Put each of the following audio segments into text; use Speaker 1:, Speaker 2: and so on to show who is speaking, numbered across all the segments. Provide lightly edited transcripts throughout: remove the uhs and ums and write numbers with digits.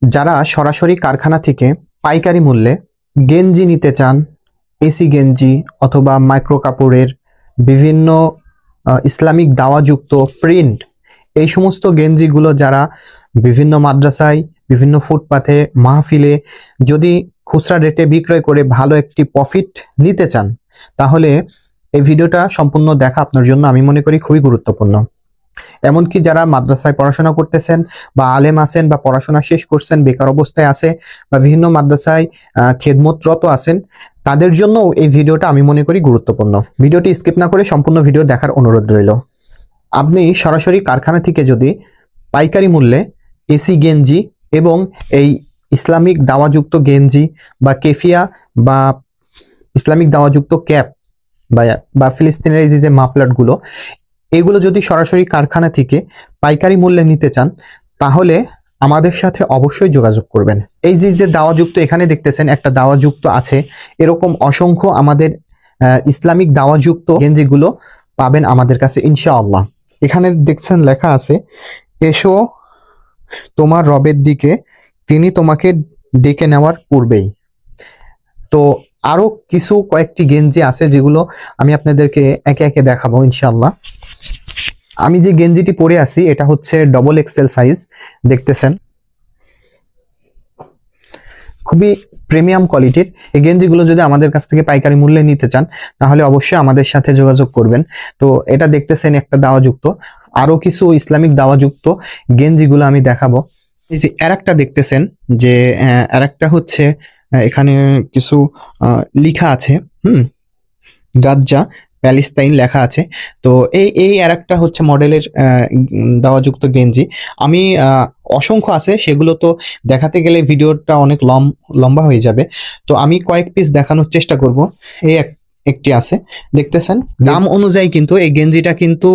Speaker 1: যারা সরাসরি কারখানা থেকে পাইকারি মূল্যে গেঞ্জি নিতে চান, এসি গেঞ্জি অথবা মাইক্রো কাপড়ের বিভিন্ন ইসলামিক দাওয়াযুক্ত প্রিন্ট, এই সমস্ত গেঞ্জিগুলো যারা বিভিন্ন মাদ্রাসায়, বিভিন্ন ফুটপাথে, মাহফিলে যদি খুচরা রেটে বিক্রয় করে ভালো একটি প্রফিট নিতে চান, তাহলে এই ভিডিওটা সম্পূর্ণ দেখা আপনার জন্য আমি মনে করি খুবই গুরুত্বপূর্ণ। এমনকি যারা মাদ্রাসায় পড়াশোনা করতেছেন বা আলেম আছেন বা পড়াশোনা শেষ করছেন, বেকার অবস্থায় আছে বা বিভিন্ন মাদ্রাসায় খেদমতরত আছেন, তাদের জন্য এই ভিডিওটা আমি মনে করি গুরুত্বপূর্ণ। ভিডিওটি স্কিপ না করে সম্পূর্ণ ভিডিও দেখার অনুরোধ রইল। আপনি সরাসরি কারখানা থেকে যদি পাইকারি মূল্যে এসি গেঞ্জি এবং এই ইসলামিক দাওয়াযুক্ত গেঞ্জি বা কেফিয়া বা ইসলামিক দাওয়াযুক্ত ক্যাপ বা ফিলিস্তিনের এই যে মাফলারগুলো, এগুলো যদি সরাসরি কারখানা থেকে পাইকারি মূল্যে নিতে চান, তাহলে আমাদের সাথে অবশ্যই যোগাযোগ করবেন। এই যে দাওয়াযুক্ত এখানে দেখতেছেন একটা দাওয়াযুক্ত আছে, এরকম অসংখ্য আমাদের ইসলামিক দাওয়াযুক্ত গেঞ্জিগুলো পাবেন আমাদের কাছে ইনশাআল্লাহ। এখানে দেখছেন লেখা আছে, এসো তোমার রবের দিকে, তিনি তোমাকে ডেকে নেওয়ার পূর্বেই। তো আরো কিছু কয়েকটি গেঞ্জি আছে যেগুলো আমি আপনাদেরকে একে একে দেখাবো ইনশাআল্লাহ। আমি যে গেঞ্জিটি পরে আছি এটা হচ্ছে ডবল এক্সেল সাইজ, দেখতেছেন খুবই প্রিমিয়াম কোয়ালিটির। এই গেঞ্জিগুলো যদি আমাদের কাছ থেকে পাইকারি মূল্যে নিতে চান, তাহলে অবশ্যই আমাদের সাথে যোগাযোগ করবেন। তো এটা দেখতেছেন একটা দাওয়াযুক্ত, আরো কিছু ইসলামিক দাওয়াযুক্ত গেঞ্জিগুলো আমি দেখাবো। এই যে আরেকটা দেখতেছেন, যে আরেকটা হচ্ছে এখানে কিছু লেখা আছে, গাজ্জা প্যালেস্তাইন লেখা আছে। তো এই আরেকটা হচ্ছে মডেলের দাওয়াযুক্ত গেঞ্জি। আমি অসংখ্য আছে, সেগুলো তো দেখাতে গেলে ভিডিওটা অনেক লম্বা হয়ে যাবে। তো আমি কয়েক পিস দেখানোর চেষ্টা করব। এই একটি আছে, দেখতেছেন দাম অনুযায়ী কিন্তু এই গেঞ্জিটা কিন্তু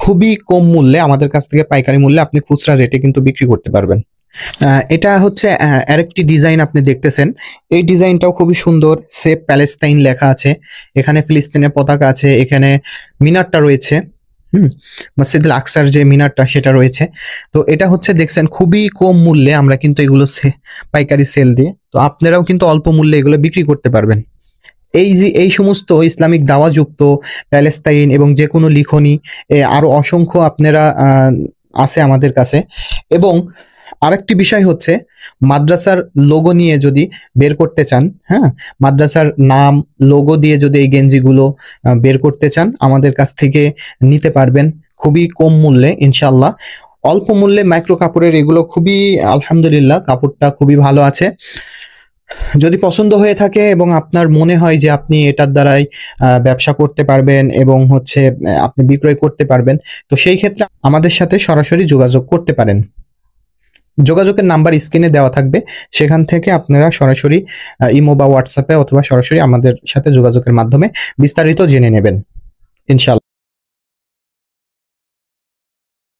Speaker 1: খুবই কম মূল্যে আমাদের কাছ থেকে পাইকারি মূল্যে আপনি খুচরা রেটে কিন্তু বিক্রি করতে পারবেন। এটা হচ্ছে আরেকটি ডিজাইন আপনি দেখতেছেন, এই ডিজাইনটাও খুবই সুন্দর। সেফ প্যালেস্তাইন লেখা আছে, এখানে ফিলিস্তিনের পতাকা আছে, এখানে মিনারটা রয়েছে, মসজিদুল আকসার যে মিনারটা সেটা রয়েছে। তো এটা হচ্ছে দেখছেন খুবই কম মূল্যে আমরা কিন্তু এগুলো পাইকারি সেল দিয়ে, তো আপনারাও কিন্তু অল্প মূল্যে এগুলো বিক্রি করতে পারবেন। এই সমস্ত ইসলামিক দাওয়াযুক্ত প্যালেস্তাইন এবং যে কোনো লিখনি আরো অসংখ্য আপনারা আছে আমাদের কাছে। এবং আরেকটি বিষয় হচ্ছে, মাদ্রাসার লোগো নিয়ে যদি বের করতে চান, হ্যাঁ, মাদ্রাসার নাম লোগো দিয়ে যদি এই গেঞ্জিগুলো বের করতে চান, আমাদের কাছ থেকে নিতে পারবেন খুবই কম মূল্যে ইনশাল্লাহ। অল্প মূল্যে মাইক্রো কাপড়ের এগুলো খুবই আলহামদুলিল্লাহ, কাপড়টা খুবই ভালো আছে। যদি পছন্দ হয়ে থাকে এবং আপনার মনে হয় যে আপনি এটার দ্বারাই ব্যবসা করতে পারবেন এবং হচ্ছে আপনি বিক্রয় করতে পারবেন, তো সেই ক্ষেত্রে আমাদের সাথে সরাসরি যোগাযোগ করতে পারেন। যোগাযোগের নাম্বার স্ক্রিনে দেওয়া থাকবে, সেখান থেকে আপনারা সরাসরি ইমো বা হোয়াটসঅ্যাপে অথবা সরাসরি আমাদের সাথে যোগাযোগের মাধ্যমে বিস্তারিত জেনে নেবেন ইনশাআল্লাহ।